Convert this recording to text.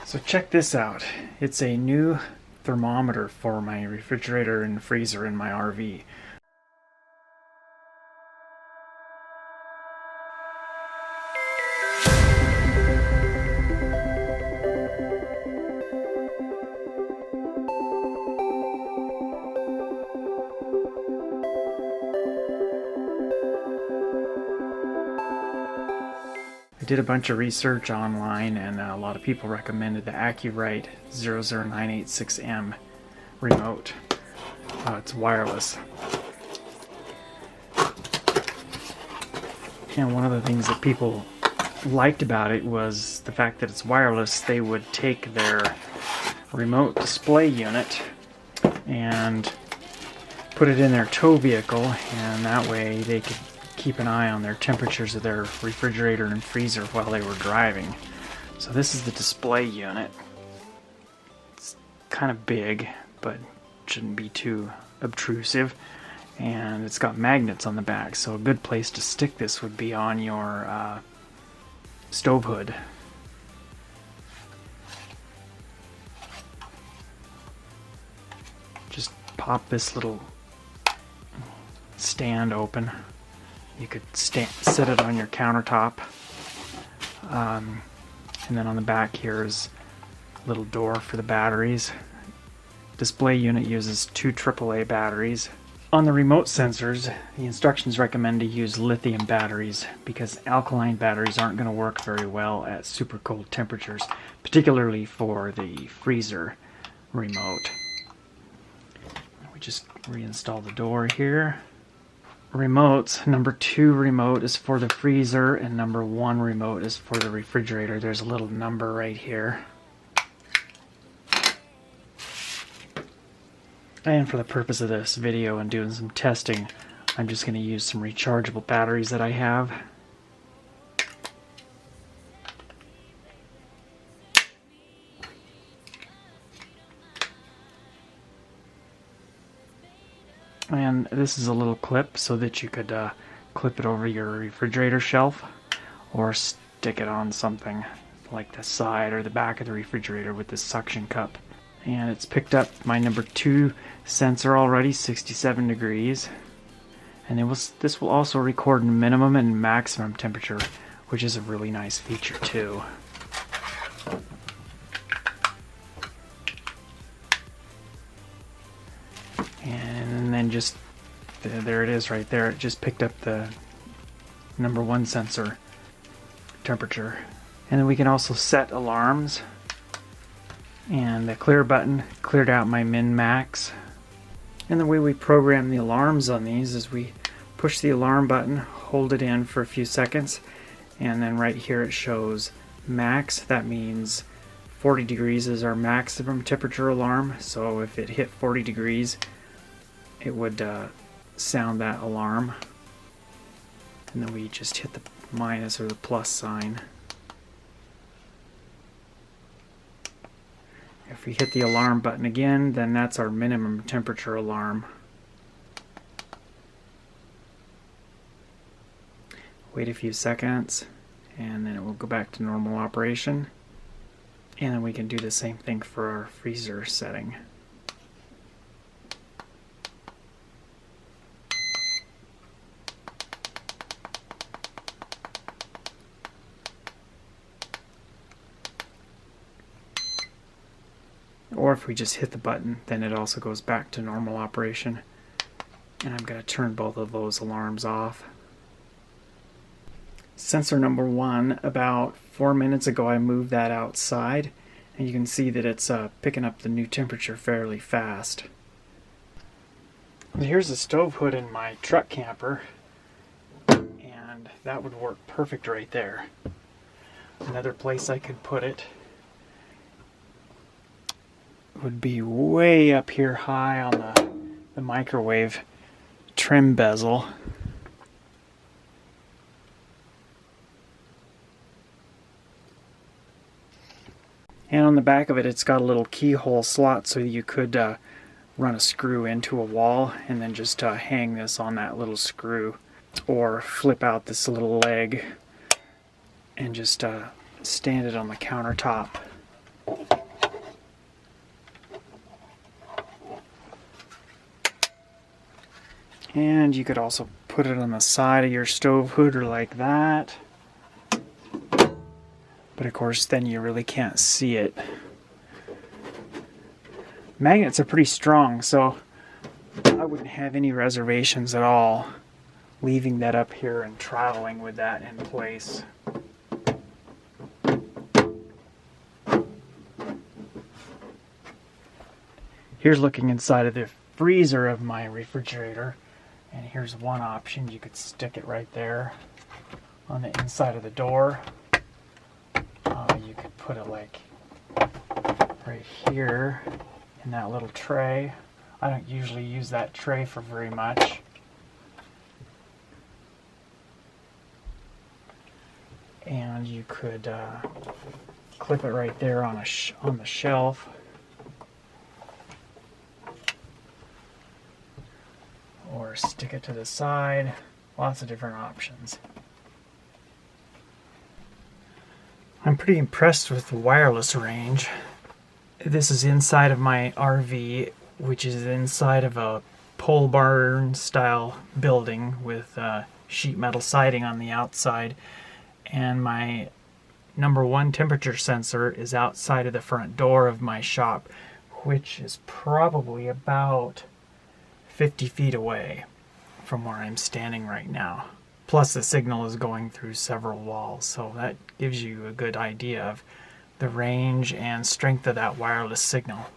So check this out. It's a new thermometer for my refrigerator and freezer in my RV. I did a bunch of research online, and a lot of people recommended the AcuRite 00986M remote. It's wireless. And one of the things that people liked about it was the fact that it's wireless. They would take their remote display unit and put it in their tow vehicle, and that way they could keep an eye on their temperatures of their refrigerator and freezer while they were driving. So this is the display unit. It's kind of big, but shouldn't be too obtrusive. And it's got magnets on the back, so a good place to stick this would be on your stove hood. Just pop this little stand open. You could set it on your countertop. And then on the back here is a little door for the batteries. Display unit uses 2 AAA batteries. On the remote sensors, the instructions recommend to use lithium batteries because alkaline batteries aren't going to work very well at super cold temperatures, particularly for the freezer remote. We just reinstall the door here. Remotes, number 2 remote is for the freezer and number 1 remote is for the refrigerator. There's a little number right here. And for the purpose of this video and doing some testing, I'm just going to use some rechargeable batteries that I have. And this is a little clip so that you could clip it over your refrigerator shelf or stick it on something like the side or the back of the refrigerator with this suction cup. And it's picked up my number 2 sensor already, 67 degrees. And this will also record minimum and maximum temperature, which is a really nice feature too. And then just there it is right there. It just picked up the number 1 sensor temperature. And then we can also set alarms. And the clear button cleared out my min-max. And the way we program the alarms on these is we push the alarm button, hold it in for a few seconds, and then right here it shows max. That means 40 degrees is our maximum temperature alarm. So if it hit 40 degrees, it would sound that alarm. And then we just hit the minus or the plus sign. If we hit the alarm button again, then that's our minimum temperature alarm. Wait a few seconds, and then it will go back to normal operation. And then we can do the same thing for our freezer setting. Or if we just hit the button, then it also goes back to normal operation. And I'm going to turn both of those alarms off. Sensor number 1, about 4 minutes ago I moved that outside, and you can see that it's picking up the new temperature fairly fast. And here's a stove hood in my truck camper, and that would work perfect right there. Another place I could put it would be way up here high on the microwave trim bezel. And on the back of it, it's got a little keyhole slot so you could run a screw into a wall and then just hang this on that little screw, or flip out this little leg and just stand it on the countertop. And you could also put it on the side of your stove hooder like that. But of course, then you really can't see it. Magnets are pretty strong, so I wouldn't have any reservations at all leaving that up here and traveling with that in place. Here's looking inside of the freezer of my refrigerator, and here's one option. You could stick it right there on the inside of the door. You could put it like right here in that little tray. I don't usually use that tray for very much. And you could clip it right there on the shelf. Or stick it to the side. Lots of different options. I'm pretty impressed with the wireless range. This is inside of my RV, which is inside of a pole barn style building with sheet metal siding on the outside. And my #1 temperature sensor is outside of the front door of my shop, which is probably about 50 feet away from where I'm standing right now. Plus the signal is going through several walls, so that gives you a good idea of the range and strength of that wireless signal.